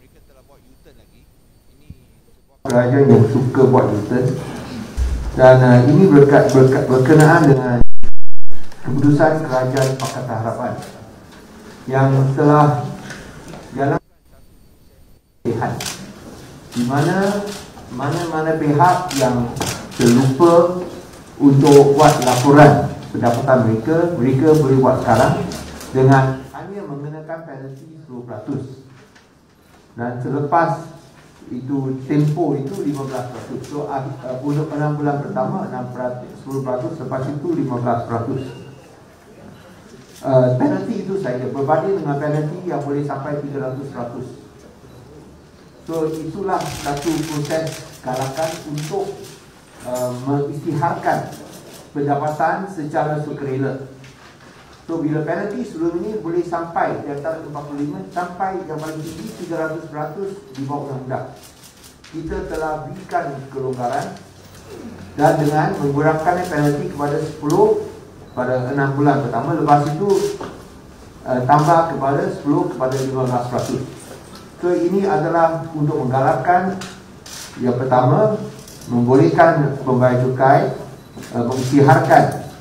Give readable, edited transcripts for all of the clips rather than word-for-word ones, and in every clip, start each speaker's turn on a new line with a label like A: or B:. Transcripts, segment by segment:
A: mereka telah buat U-turn lagi. Ini
B: kerajaan yang suka buat U-turn, dan ini berkenaan dengan keputusan Kerajaan Pakatan Harapan yang telah jalan pihak di mana pihak yang terlupa untuk buat laporan pendapatan mereka boleh buat sekarang dengan hanya mengenakan penalti 10%. Dan selepas itu tempoh itu 15%. So untuk 6 bulan pertama 10%, lepas itu 15%. Penalti itu saja berbanding dengan penalti yang boleh sampai 300%. So itulah satu proses galakan untuk mengisytiharkan pendapatan secara sukarela. So bila penalti sebelum ini boleh sampai di antara 45 sampai yang paling tinggi 300% di bawah undang-undang. Kita telah berikan kelonggaran dan dengan mengurangkan penalti kepada 10 pada 6 bulan pertama, lepas itu tambah kepada 10 kepada 15%. So ini adalah untuk menggalakkan, yang pertama, membolehkan pembayar cukai mengisytiharkan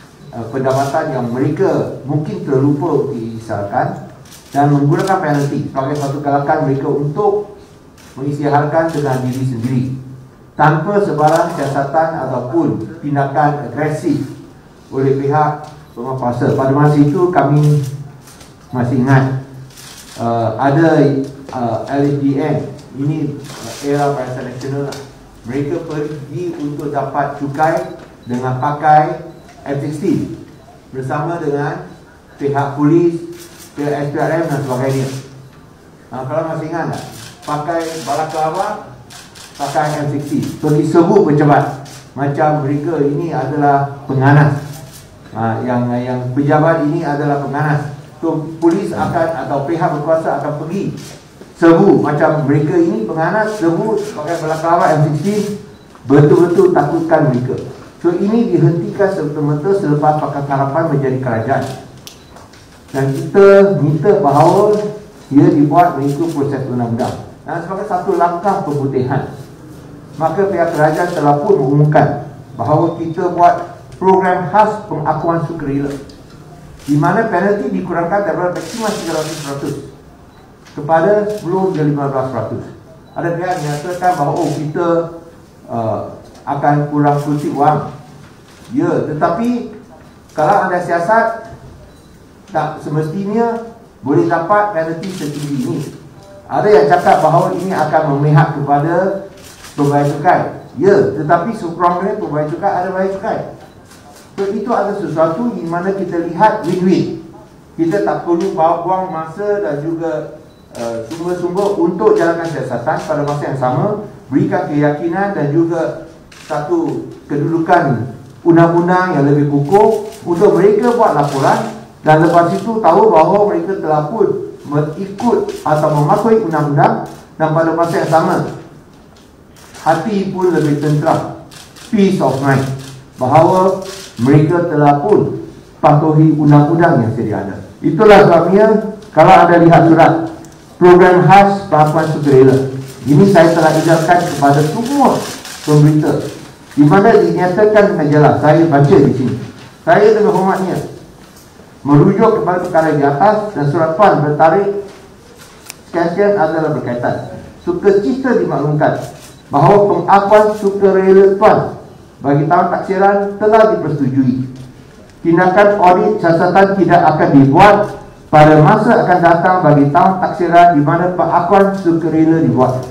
B: pendapatan yang mereka mungkin terlupa diisytiharkan, dan menggunakan penalti sebagai satu galakan mereka untuk mengisytiharkan dengan diri sendiri tanpa sebarang siasatan ataupun tindakan agresif oleh pihak penguasa. Pada masa itu kami masih ingat ada LSDN, ini era Barisan Nasional, mereka pergi untuk dapat cukai dengan pakai F-16 bersama dengan pihak polis, pihak SPRM dan sebagainya. Kalau masih ingat tak? Pakai balaclava, pakai F-16, pergi serbu pencebat macam mereka ini adalah penganas. Yang pejabat ini adalah penganas. So polis akan atau pihak berkuasa akan pergi serbu macam mereka ini penganas, serbu pakai balaclava M16, betul-betul takutkan mereka. So ini dihentikan serta-merta selepas Pakatan Harapan menjadi kerajaan, dan kita minta bahawa ia dibuat mengikut proses undang-undang. Dan sebagai satu langkah pemutihan, maka pihak kerajaan telah pun mengumumkan bahawa kita buat program khas pengakuan sukarela, di mana penalti dikurangkan daripada maksimal 300% kepada 10 hingga 15%. Ada pihak yang menyatakan bahawa kita akan kurang kutip wang. Ya, tetapi kalau anda siasat, tak semestinya boleh dapat penalti setinggi ini. Ada yang cakap bahawa ini akan memihak kepada pembayar cukai. Ya, tetapi sekurang-kurangnya pembayar cukai ada bayar cukai. So itu ada sesuatu di mana kita lihat win-win. Kita tak perlu buang masa dan juga sumber-sumber untuk jalankan siasatan. Pada masa yang sama, berikan keyakinan dan juga satu kedudukan undang-undang yang lebih kukuh untuk mereka buat laporan, dan lepas itu tahu bahawa mereka telah pun mengikut atau mematuhi undang-undang, dan pada masa yang sama hati pun lebih tenteram, peace of mind, bahawa mereka telah pun patuhi undang-undang yang sedia ada. Itulah sebabnya kalau anda lihat surat program khas pengakuan sukarela ini, saya telah edarkan kepada semua pemberita, di mana dinyatakan dengan jelas. Saya baca di sini, saya dengan hormatnya merujuk kepada perkara di atas, dan surat tuan bertarikh sekian-sekian adalah berkaitan. Sukacita dimaklumkan bahawa pengakuan sukarela tuan bagi tahun taksiran telah dipersetujui. Tindakan audit siasatan tidak akan dibuat pada masa akan datang bagi tahun taksiran di mana pengakuan sukarela dibuat.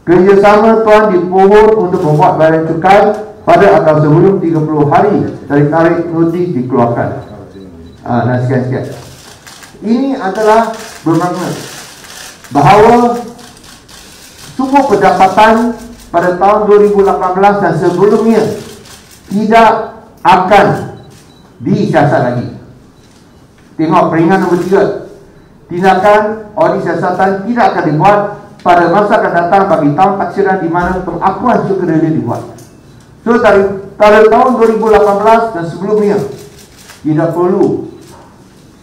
B: Kerjasama tuan dipohon untuk membuat bayaran cukai pada atau sebelum 30 hari dari tarikh notis dikeluarkan. Dan sekian-sekian. Ini adalah bermakna bahawa semua pendapatan pada tahun 2018 dan sebelumnya tidak akan disiasat lagi. Tengok peringatan nombor 3. Tindakan audit siasatan tidak akan dibuat pada masa akan datang bagi tahun taksiran di mana pengakuan sukarela dibuat. So dari tahun 2018 dan sebelumnya tidak perlu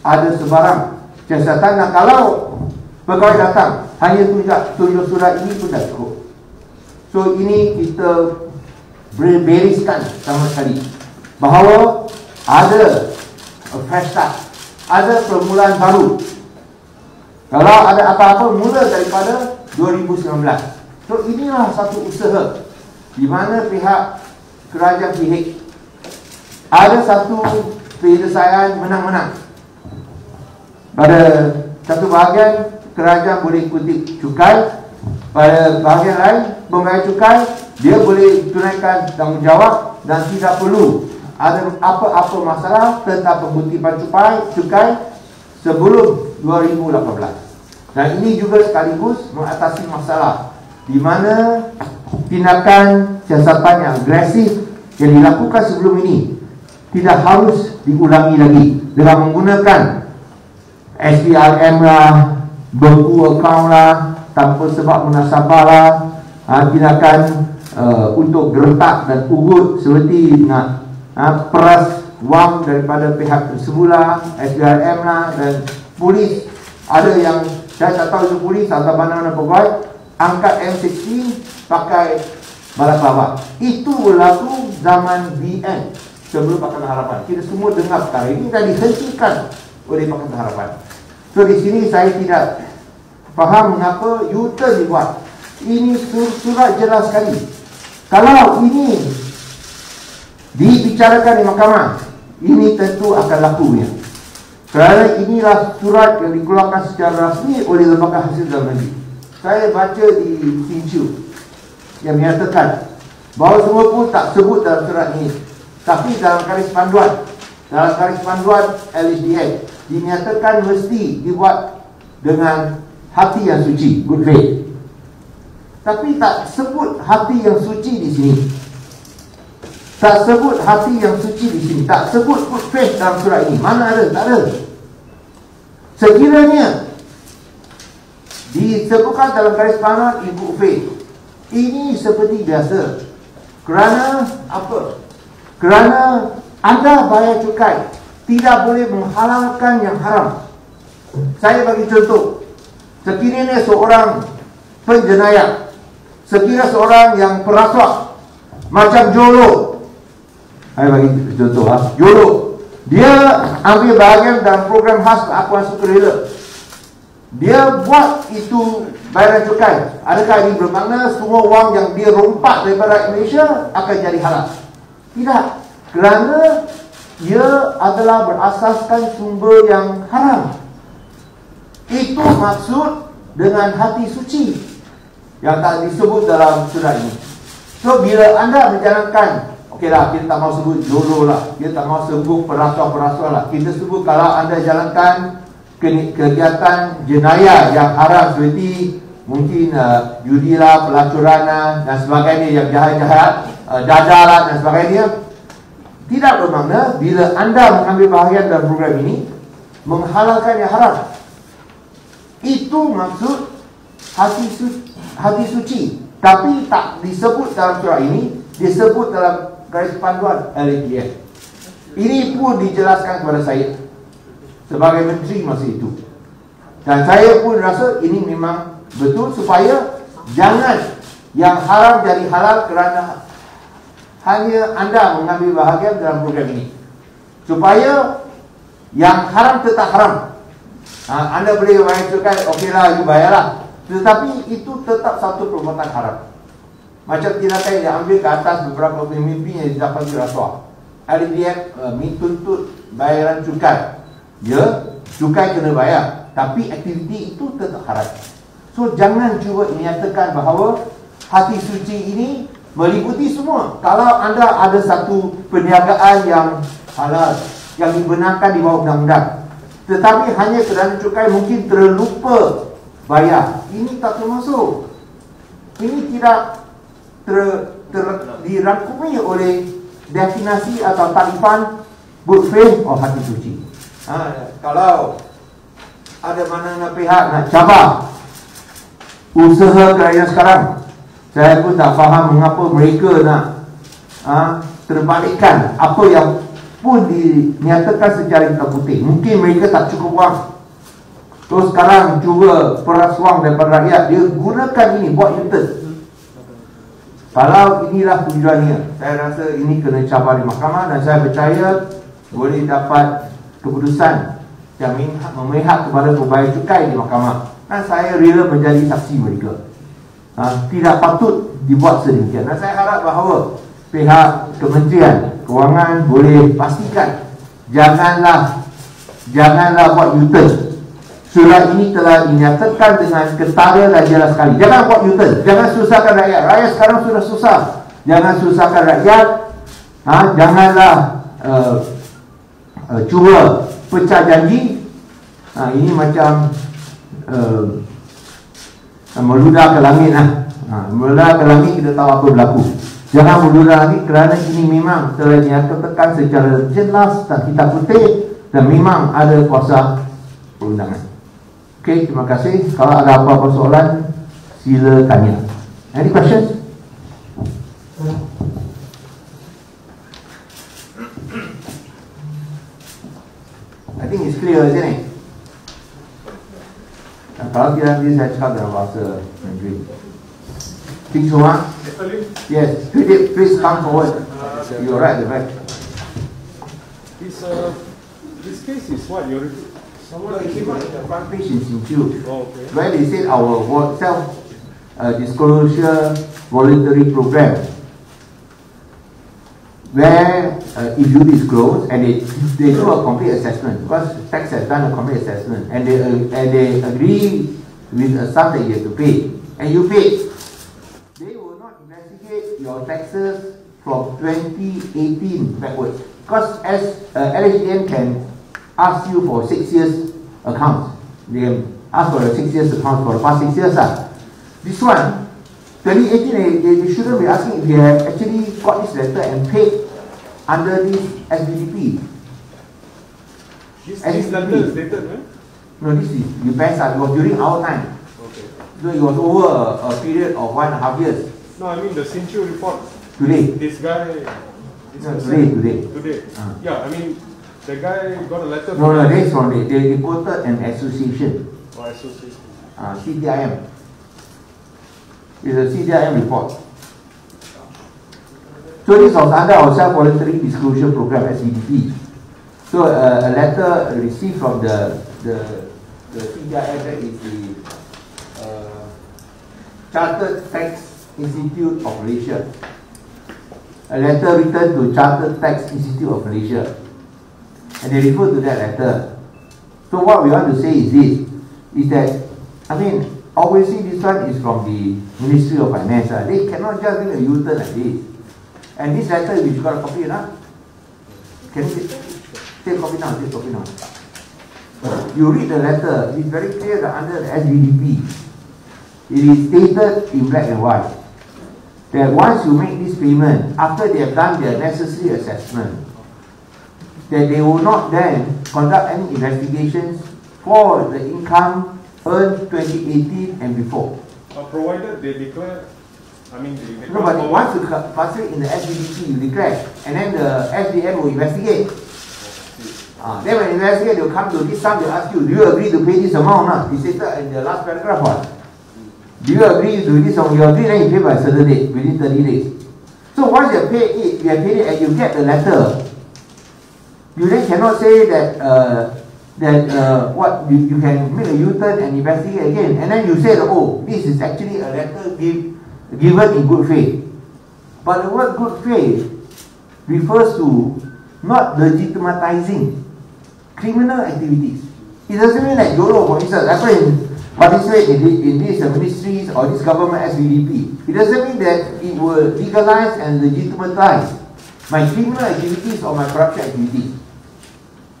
B: ada sebarang siasatan. Dan kalau Pegawai datang, hanya tunjuk surat ini pun dah cukup. So ini kita bereskan sama sekali bahawa ada fresh start, ada permulaan baru. Kalau ada apa-apa, mula daripada 2019. So inilah satu usaha di mana pihak kerajaan pihak ada satu penyelesaian menang-menang. Pada satu bahagian, kerajaan boleh kutip cukai. Pada bahagian lain, pembayar cukai dia boleh tunaikan tanggungjawab dan tidak perlu ada apa-apa masalah tentang pengkutipan cukai sebelum 2018. Dan ini juga sekaligus mengatasi masalah di mana tindakan siasatan yang agresif yang dilakukan sebelum ini tidak harus diulangi lagi dengan menggunakan SPRM lah, bengku akaun lah, tanpa sebab munasabah lah, tindakan untuk gertak dan ugut seperti nak peras wang daripada pihak semula, SPRM lah, dan polis. Ada yang saya tak tahu itu polis atau mana-mana pegawai angkat M60 pakai balaclava. Itu berlaku zaman BN sebelum Pakatan Harapan. Kita semua dengar perkara ini dan dihentikan oleh Pakatan Harapan. So di sini saya tidak faham mengapa U-turn dibuat. Ini surat jelas sekali. Kalau ini dibicarakan di mahkamah, ini tentu akan lakunya. Kerana inilah surat yang dikeluarkan secara rasmi oleh Lembaga Hasil Dalam Negeri. Saya baca di Sinchu yang menyatakan bahawa semua pun tak sebut dalam surat ini, tapi dalam garis panduan LHDN dinyatakan mesti dibuat dengan hati yang suci, good faith. Tapi tak sebut hati yang suci di sini. Tak sebut hati yang suci di sini. Tak sebut good faith dalam surat ini. Mana ada? Tak ada. Sekiranya disebutkan dalam garis panduan good faith, ini seperti biasa. Kerana apa? Kerana anda bayar cukai tidak boleh menghalalkan yang haram. Saya bagi contoh. Sekiranya seorang penjenayah, sekiranya seorang yang perasuah macam Jolo, saya bagi contoh Jolo, dia ambil bahagian dalam program khas pengakuan sukarela. Dia buat itu bayaran cukai. Adakah ini bermakna semua wang yang dia rompak daripada Malaysia akan jadi halal? Tidak. Kerana ia adalah berasaskan sumber yang haram. Itu maksud dengan hati suci yang tak disebut dalam surat ini. So bila anda menjalankan, okeylah, kita tak mau sebut Jolo lah, kita tak mau sebut perasuah-perasuah lah, kita sebut kalau anda jalankan kegiatan jenayah yang haram seperti mungkin judi lah, pelacuran lah dan sebagainya, yang jahat-jahat, dadah lah dan sebagainya, tidak bermakna bila anda mengambil bahagian dalam program ini menghalalkan yang haram. Itu maksud hati suci. Tapi tak disebut dalam surat ini, disebut dalam garis panduan LHDN. Ini pun dijelaskan kepada saya sebagai menteri masa itu. Dan saya pun rasa ini memang betul supaya jangan yang haram jadi halal kerana hanya anda mengambil bahagian dalam program ini. Supaya yang haram tetap haram. Anda boleh bayar cukai, okeylah, you bayarlah. Tetapi itu tetap satu perbuatan haram. Macam tindakan yang diambil ke atas beberapa pemimpin yang didapat rasuah. LHDN tuntut bayaran cukai. Ya, cukai kena bayar, tapi aktiviti itu tetap haram. So jangan cuba menyatakan bahawa hati suci ini meliputi semua. Kalau anda ada satu perniagaan yang halal, yang dibenarkan di bawah undang-undang, tetapi hanya kerana cukai mungkin terlupa bayar, ini tak termasuk. Ini tidak dirangkumi oleh definisi atau tarifan good faith or hati suci. Kalau ada mana-mana pihak nak cabar usaha kerajaan sekarang, saya pun tak faham mengapa mereka nak terbalikkan apa yang pun dinyatakan secara hitam putih. Mungkin mereka tak cukup wang So sekarang cuba peras wang daripada rakyat, dia gunakan ini buat U-turn. Kalau inilah tujuannya, saya rasa ini kena cabar di mahkamah dan saya percaya boleh dapat keputusan yang memihak kepada pembayar cukai di mahkamah. Dan saya rela menjadi saksi mereka. Tidak patut dibuat sedemikian. Dan saya harap bahawa pihak Kementerian Kewangan boleh pastikan janganlah buat U-turn. Surat ini telah dinyatakan dengan ketara dan jelas sekali. Jangan buat U-turn. Jangan susahkan rakyat. Rakyat sekarang sudah susah. Jangan susahkan rakyat. Janganlah cuba pecah janji. Ini macam meludah ke langit. Meludah ke langit, kita tahu apa berlaku. Jangan meludah langit kerana ini memang telah dinyatakan secara jelas dan hitam putih dan memang ada kuasa perundangan. Okey, terima kasih. Kalau ada apa-apa soalan, sila tanya. Any questions? I think it's clear, isn't it? Kalau tidak, nanti saya cakap dalam bahasa Mandarin. Think so, huh? Yes. Please come forward. You're right at the back.
C: This case is what you're...
B: Someone came out in the front page institute,
C: okay.
B: where they said our self-disclosure voluntary program, where if you disclose and they do a complete assessment, because tax has done a complete assessment, and they agree with a sum that you have to pay, and you pay, they will not investigate your taxes from 2018 backwards, because as LHDN can ask you for 6 years accounts. They can ask for a 6 years account for the past 6 years. This one, 2018, they shouldn't be asking if you have actually got this letter and paid under this SBDP.
C: This letter is dated when?
B: No, this is you pass it was during our time.
C: Okay.
B: So it was over a period of 1.5 years.
C: No, I mean the Sinchu report.
B: Today.
C: This guy.
B: Today.
C: Yeah, I mean. The guy got a letter.
B: No, that's from they quoted an association.
C: Oh, association.
B: CDIM. It's a CDIM report. So this was under our self-voluntary disclosure program, SVDP. So a letter received from the CDIM, that is the Chartered Tax Institute of Malaysia. A letter written to Chartered Tax Institute of Malaysia. And they refer to that letter. So what we want to say is this, is that, I mean, obviously this one is from the Ministry of Finance. They cannot just do a U-turn like this. And this letter, which you got a copy, can you take a copy now? Take a copy now. You read the letter, it's very clear that under the SVDP, it is stated in black and white that once you make this payment, after they have done their necessary assessment, that they will not then conduct any investigations for the income earned 2018 and before.
C: Provided they declare, I mean, they
B: no, but once you pass it in the SBDP, you declare, and then the SDM will investigate. Then when they investigate, they will come to this sum, they will ask you, do you agree to pay this amount? It's stated in the last paragraph. Do you agree to this amount? You agree, then you pay by a certain date, within 30 days. So once you have paid it, and you get the letter, you then cannot say that you can make a U-turn and investigate again, and then you say that, oh, this is actually a letter given in good faith. But the word good faith refers to not legitimatizing criminal activities. It doesn't mean that YOLO, for instance, I participate in these ministries or this government SVDP. It doesn't mean that it will legalize and legitimatize my criminal activities or my corruption activities.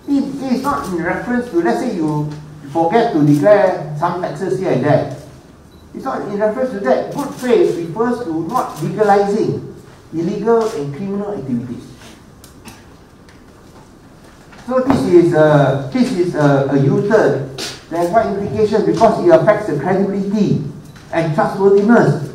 B: It is not in reference to, let's say you forget to declare some taxes here and there. It's not in reference to that. Good faith refers to not legalizing illegal and criminal activities. So this is a U-turn. There's one implication because it affects the credibility and trustworthiness.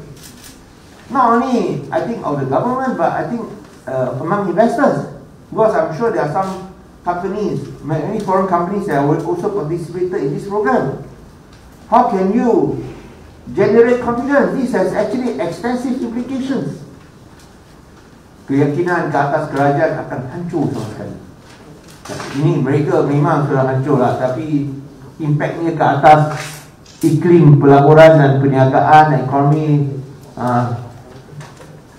B: Not only, I think, of the government, but I think among investors. Because I'm sure there are some companies, many foreign companies that will also participated in this program. How can you generate confidence? This has actually extensive implications. Keyakinan ke atas kerajaan akan hancur sama sekali. Ini mereka memang sudah hancur lah, tapi impaknya ke atas iklim pelaburan dan perniagaan dan ekonomi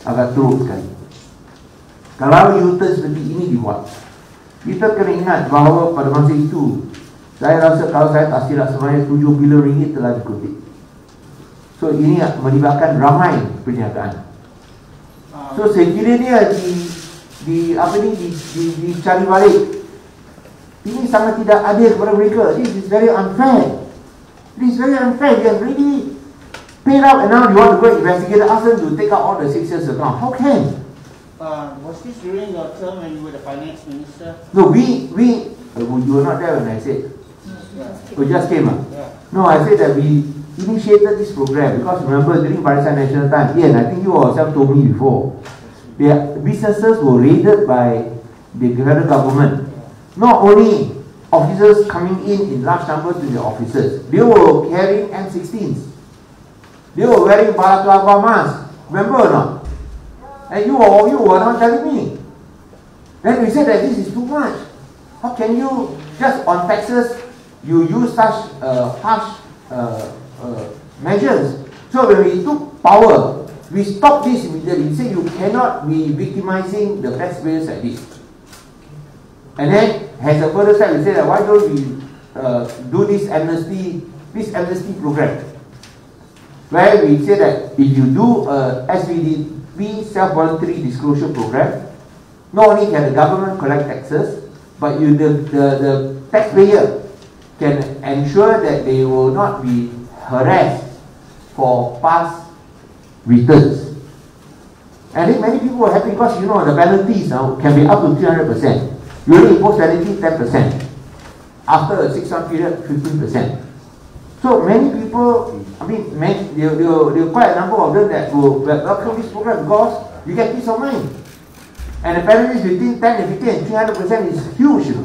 B: agak teruk sekali. Kalau U-turn seperti ini dibuat, kita kena ingat bahawa pada masa itu, saya rasa kalau saya tak silap sebenarnya 7 bilion ringgit telah dikutip. So ini melibatkan ramai perniagaan. So sekiranya dicari balik, ini sangat tidak adil kepada mereka. This is very unfair. This is very unfair. They have really paid out and now you want to go investigate, ask them to take out all the 6 years account. How can?
D: Was this during your term when you were the finance minister?
B: No, you were not there when I said.
D: Yeah.
B: We just came up.
D: Yeah.
B: No, I said that we initiated this program because remember during Barisan Nasional time, Ian, I think you yourself told me before, the businesses were raided by the federal government. Not only officers coming in large numbers to the offices, they were carrying M16s. They were wearing balaclava masks. Remember or not? And you were not telling me. Then we said that this is too much. How can you just on taxes you use such harsh measures? So when we took power, we stopped this immediately. We said you cannot be victimizing the taxpayers like this. And then, as a further step, we said that why don't we do this amnesty program, where we say that if you do a SVDP, self-voluntary disclosure program, not only can the government collect taxes, but the taxpayer can ensure that they will not be harassed for past returns. And I think many people are happy because the penalties now can be up to 300%. You only impose penalty 10%. After a 6-month period, 15%. So many people, there are quite a number of them that will welcome this program because you get peace of mind. And the penalties between 10 and 15 and 300% is huge.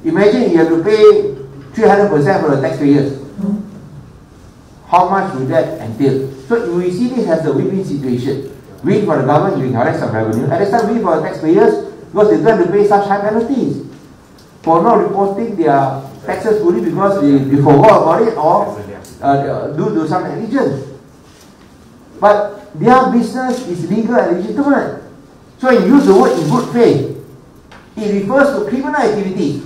B: Imagine you have to pay 300% for the taxpayers. How much would that entail? So we see this as a win-win situation. Win for the government, you collect some revenue. At the same time, win for the taxpayers because they try to pay such high penalties for not reporting their taxes fully because they forgot about it or due to some negligence. But their business is legal and legitimate. So when you use the word in good faith, it refers to criminal activity.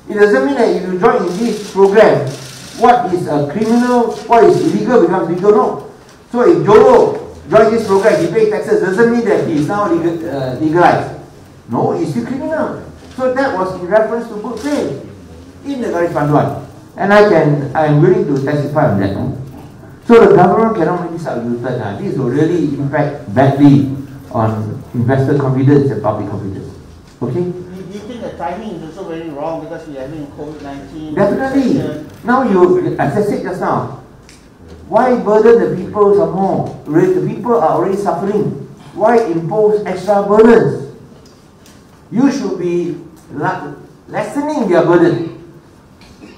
B: It doesn't mean that if you join in this program, what is a criminal, what is illegal becomes legal. No. So if Jolo join this program, he pays taxes, doesn't mean that he is now legalized. No, he's still criminal. So that was in reference to good faith in the Garis Panduan. And I am willing to testify on that. So the government cannot make this out U-turn. This will really impact badly on investor confidence and public confidence. Okay?
D: Do you think the timing is also very wrong because we are having COVID-19?
B: Definitely. Now as I said just now, why burden the people some more? The people are already suffering. Why impose extra burdens? You should be lessening their burden.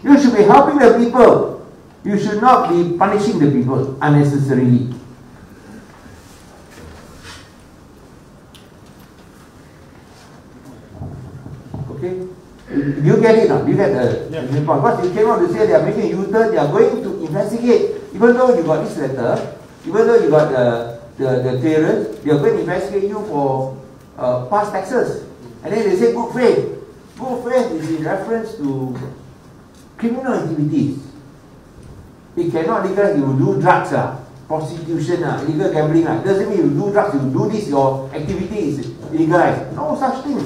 B: You should be helping the people. You should not be punishing the people unnecessarily. Okay? You get it now? You get the point? Because you came out to say they are making U-turn, they are going to investigate. Even though you got this letter, even though you got the clearance, they are going to investigate you for past taxes. And then they say good faith. Good faith is in reference to criminal activities. It cannot legalize you do drugs, prostitution, illegal gambling. It doesn't mean you do drugs, you do this, your activity is legalized. No such thing.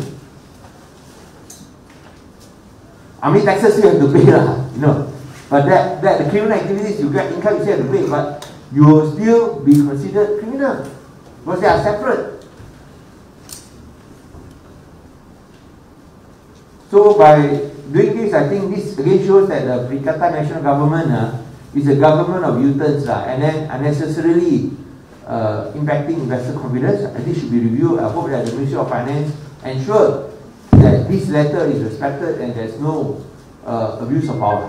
B: Taxes you have to pay, But the criminal activities you get income, you still have to pay, but you will still be considered criminal because they are separate. So by doing this, I think this again shows that the Perikatan National Government is a government of U-turns and then unnecessarily impacting investor confidence. I think should be reviewed. I hope that the Ministry of Finance ensure that this letter is respected and there's no abuse of power.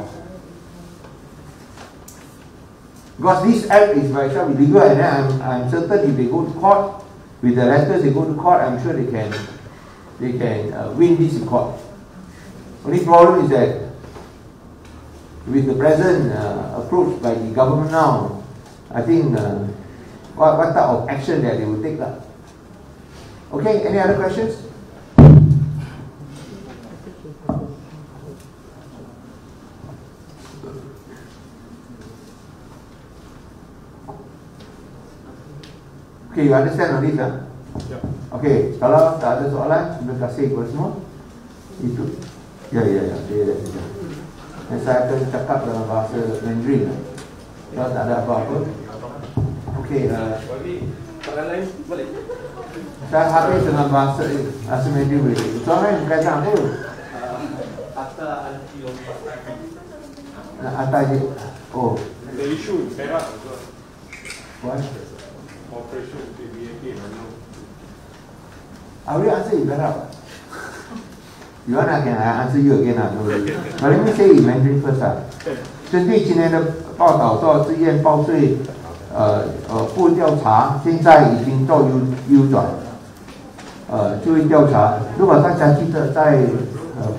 B: Because this act is by itself illegal, and then I'm certain if they go to court with the letters, they go to court, I'm sure they can win this in court. Only problem is that with the present approach by the government now, I think what type of action that they will take that. Okay, any other questions? Okay, you understand on this, huh?
C: Yeah.
B: Okay, kalau tak ada soalan, terima kasih kepada semua. Itu. Ya. Dan saya akan cakap dalam bahasa Mandarin. Kalau tak ada apa-apa. Okay,
C: soalan lain balik.
B: saya habis dengan bahasa Mandarin boleh. Soalan berkaitan apa? Atta je. Oh.
C: The issue in Perak also.
B: What?
C: Operation PBAP,
B: I will answer in Perak. You want I can answer you again? But let me say in Mandarin first. 针对今天的报道说自愿报税不调查，现在已经做优转。就会调查。如果大家记得在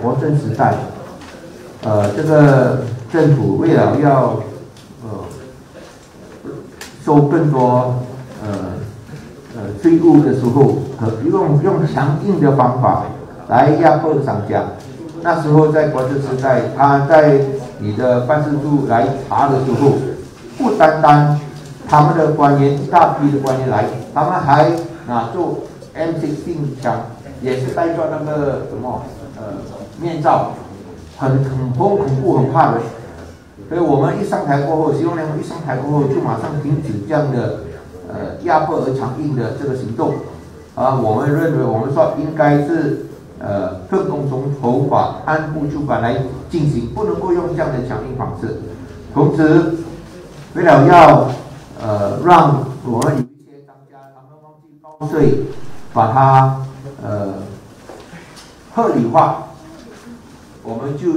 B: 国政时代，这个政府为了要收更多税务的时候，用强硬的方法来压迫商家。那时候在国政时代，他在你的办事处来查的时候，不单单他们的官员一大批的官员来，他们还拿做 M16 枪，也是戴着那个什么面罩，很恐怖很怕的。所以我们一上台过后，希望联盟一上台过后就马上停止这样的压迫而强硬的这个行动。我们认为我们说应该是分工从头法按部就班来进行，不能够用这样的强硬方式。同时，为了要让我们有一些商家他们忘记报税，把它合理化，我们就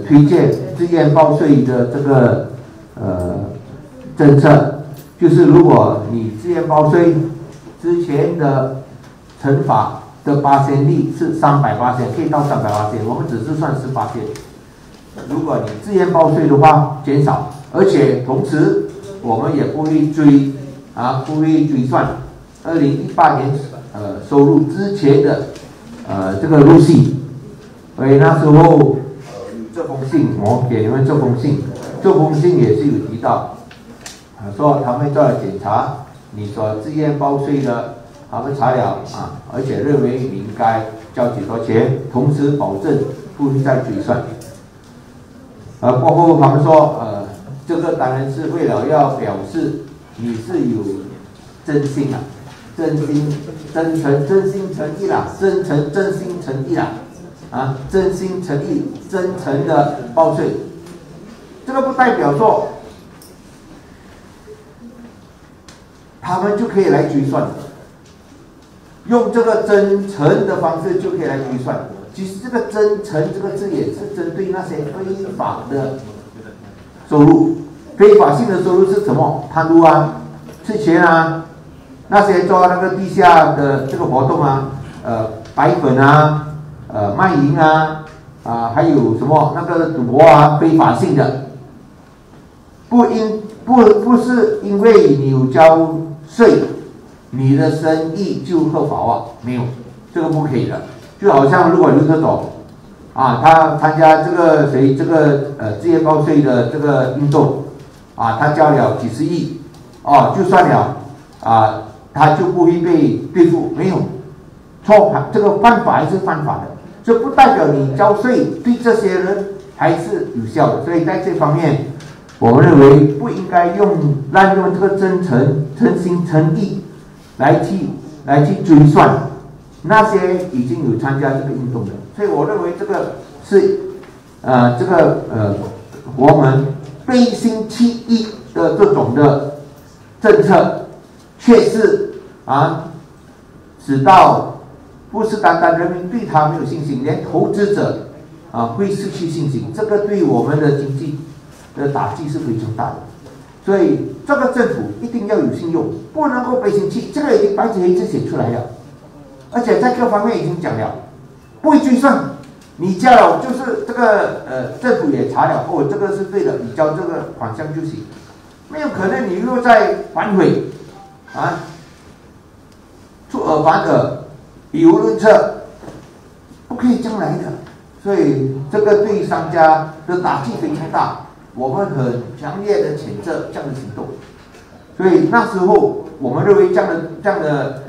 B: 推荐自愿报税的这个政策，就是如果你自愿报税之前的惩罚的%率是300%，可以到300%，我们只是算18%。如果你自愿报税的话，减少，而且同时我们也不会不会追算2018年收入之前的这个入息。所以那时候这封信，我给你们这封信也是有提到，说他们在检查你所自愿报税的，他们查了而且认为你应该交几多钱，同时保证不会再追算。过后他们说这个当然是为了要表示你是有真心真心诚意真心诚意真诚的报税。这个不代表说他们就可以来追算，用这个真诚的方式就可以来追算。其实这个真诚这个字也是针对那些非法的收入，非法性的收入是什么？贪污吃钱那些做那个地下的这个活动白粉卖淫还有什么那个赌博非法性的，不是因为你有交税，你的生意就合法没有，这个不可以的。就好像如果刘特总他参加这个自愿报税的这个运动他交了几十亿就算了他就不会被对付，没有错，这个犯法还是犯法的，这不代表你交税对这些人还是有效的。所以在这方面，我们认为不应该滥用这个真心诚意来去追算那些已经有参加这个运动的。所以我认为这个是国门背信弃义的这种的政策，却是使到不是单单人民对他没有信心，连投资者会失去信心，这个对我们的经济的打击是非常大的。所以这个政府一定要有信用，不能够背信弃，这个已经白纸黑字写出来了，而且在各方面已经讲了，不会追算。你交了就是这个政府也查了，哦，这个是对的，你交这个款项就行，没有可能你又再反悔出尔反尔，以无论策，不可以这样来的。所以这个对商家的打击非常大，我们很强烈的谴责这样的行动。所以那时候我们认为这样的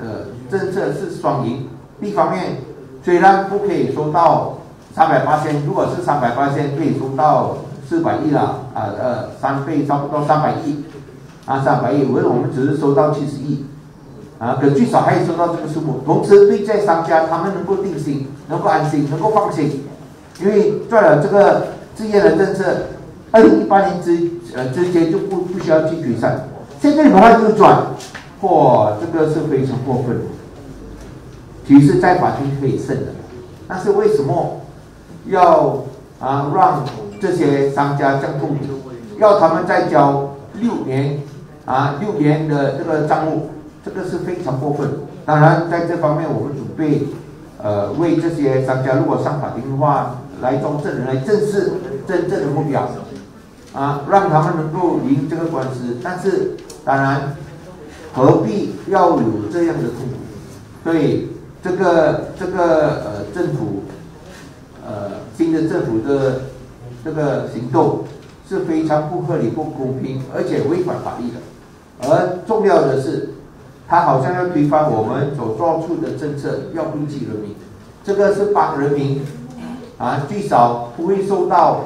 B: 政策是双赢，一方面虽然不可以收到300%，如果是300%可以收到400亿了，3倍差不多300亿300亿，我们只是收到70亿可最少还收到这个数目。同时对这些商家他们能够定心，能够安心，能够放心，因为做了这个置业的政策，2018年之前就不需要去追算，现在把它扭转，这个是非常过分的。其实在法庭可以胜的，但是为什么要让这些商家这样痛苦，要他们再交6年的这个账目，这个是非常过分。当然在这方面我们准备为这些商家如果上法庭的话来做证人，来证实真正的目标让他们能够赢这个官司。但是当然何必要有这样的痛苦？所以这个政府新的政府的这个行动是非常不合理、不公平，而且违反法律的。而重要的是，他好像要推翻我们所做出的政策，要顾及人民，这个是帮人民最少不会受到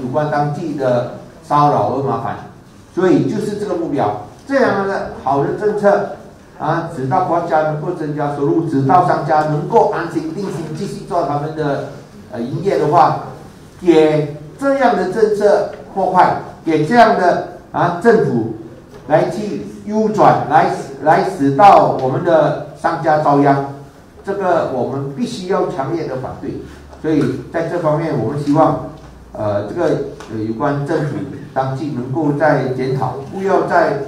B: 有关当地的骚扰而麻烦。所以就是这个目标，这样的好的政策直到国家能够增加收入，直到商家能够安心定心继续做他们的营业的话，给这样的政策破坏，给这样的政府来去扭转，来使到我们的商家遭殃，这个我们必须要强烈的反对。所以在这方面，我们希望这个有关政府当局能够再检讨，不要再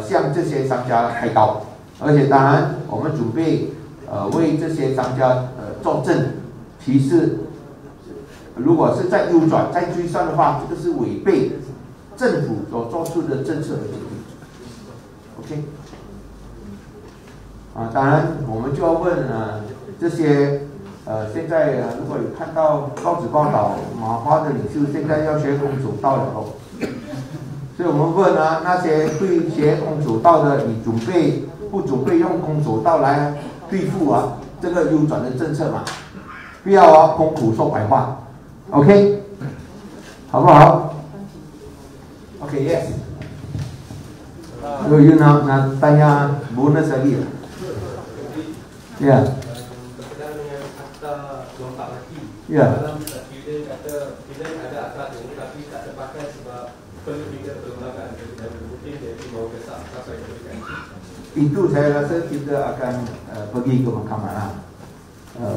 B: 向这些商家开刀。而且当然，我们准备为这些商家作证。其次，如果是再扭转、再追算的话，这个是违背政府所做出的政策和决定。OK， 当然我们就要问这些现在如果有看到报纸报道，马华的领袖现在要学空手道了所以我们问那些会学空手道的，你不准备用空手道来对付这个扭转的政策嘛？不要空口说白话 ，OK， 好不好 ？OK yes。You nak tanya bonus lagi ya? Ya. Ya.
C: Bila ada akad ini tapi tak terpakai sebab perlu bina perlembagaan dan mungkin jadi bawa kesak apa yang diberikan.
B: Itu saya rasa kita akan pergi ke mahkamah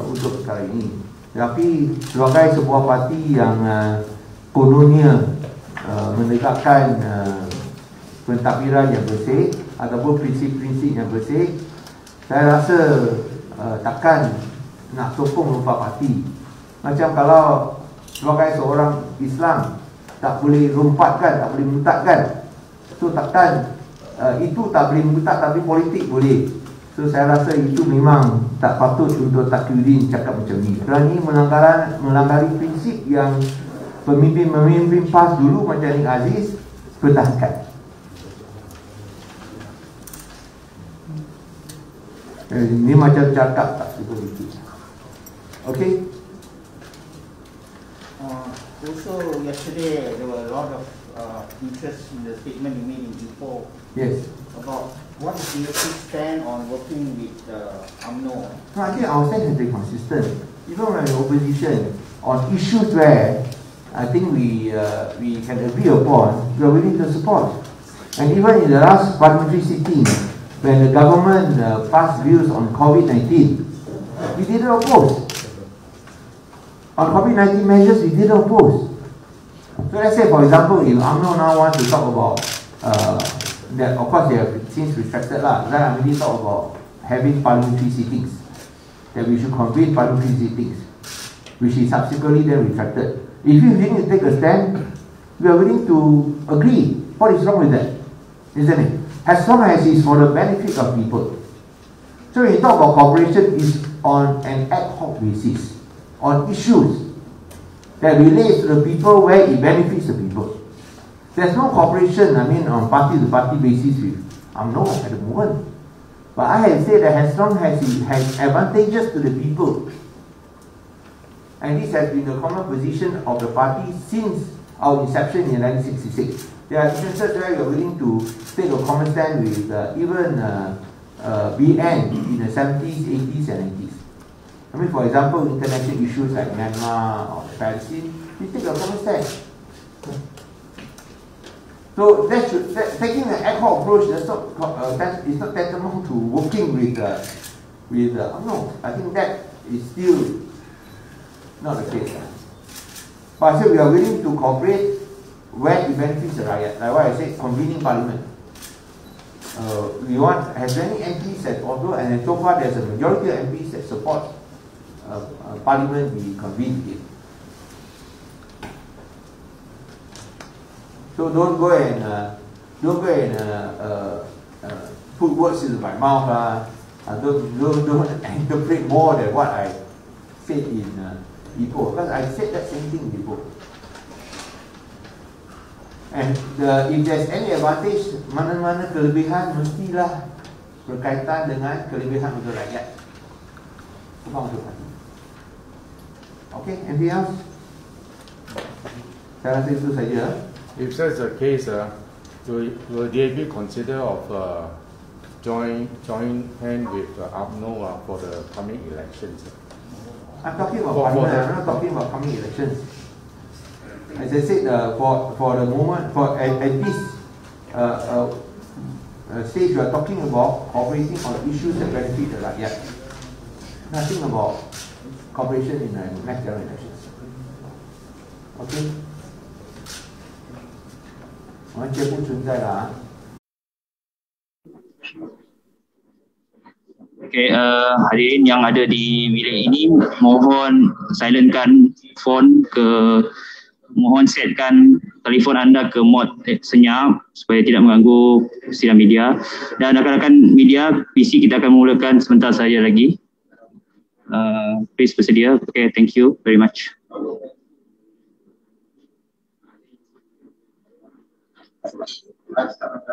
B: untuk perkara ini. Tapi sebagai sebuah parti yang kononnya menegakkan pentadbiran yang bersih ataupun prinsip-prinsip yang bersih, saya rasa takkan nak sokong lompat parti. Macam kalau sebagai seorang Islam tak boleh lompatkan, tak boleh murtadkan, so takkan itu tak boleh murtad tapi politik boleh. So saya rasa itu memang tak patut untuk Taqiyuddin cakap macam ni. Kerana ini melanggar prinsip yang pemimpin-pemimpin PAS dulu macam Nik Aziz pertahankan. Ini macam cakap tak suka itu. Okay.
D: Also, yesterday there were a lot of interest in the statement you made in Ipoh.
B: Yes.
D: About what is your stand on working with UMNO?
B: No, I think our stand has been consistent. Even when we're opposition on issues where I think we can agree upon, we are willing to support. And even in the last parliamentary sitting, when the government passed views on COVID-19, We didn't oppose. On COVID-19 measures, we didn't oppose. So let's say, for example, if UMNO now wants to talk about that, of course they have since retracted lah. Then I really talk about having parliamentary sittings, that we should convene parliamentary sittings, which is subsequently then retracted. If you willing to take a stand, we are willing to agree. What is wrong with that? Isn't it? As long as it's for the benefit of people. So when you talk about cooperation, it's on an ad hoc basis, on issues that relates to the people where it benefits the people. There's no cooperation, on party-to-party basis with UMNO at the moment. But I have said that as long as it has advantages to the people, and this has been the common position of the party since our inception in 1966. There are instances where we are willing to take a common stand with even BN in the 70s, 80s and 90s. For example, international issues like Myanmar or Palestine, we take a common stand. So taking an ad hoc approach is not tantamount to working with no, I think that is still not the case. But I said we are willing to cooperate where it benefits the riot. Like what I said, convening parliament. We want as many MPs as possible, and so far there's a majority of MPs that support parliament be convened again. So don't go and put words into my mouth. Don't interpret more than what I said in Ipoh, because I said that same thing in Ipoh. And if there's any advantage, mana-mana kelebihan mestilah berkaitan dengan kelebihan untuk rakyat, bukan untuk parti. Okay, anything else? Saya rasa itu saja.
E: If such a case, will DAP consider of join hand with UMNO for the coming elections?
B: I'm talking about parliament. I'm not talking about coming elections. As I said, for the moment, for at this stage, we are talking about cooperating on issues that benefit the rakyat. Nothing about cooperation in the next general elections. Okay. 完全不存在啦。
F: Okay, hadirin yang ada di bilik ini, mohon silentkan phone mohon setkan telefon anda ke mode senyap supaya tidak mengganggu sidang media. Dan rakan-rakan media, PC kita akan mulakan sebentar saja lagi. Please bersedia. Okay, thank you very much.
D: Let's start.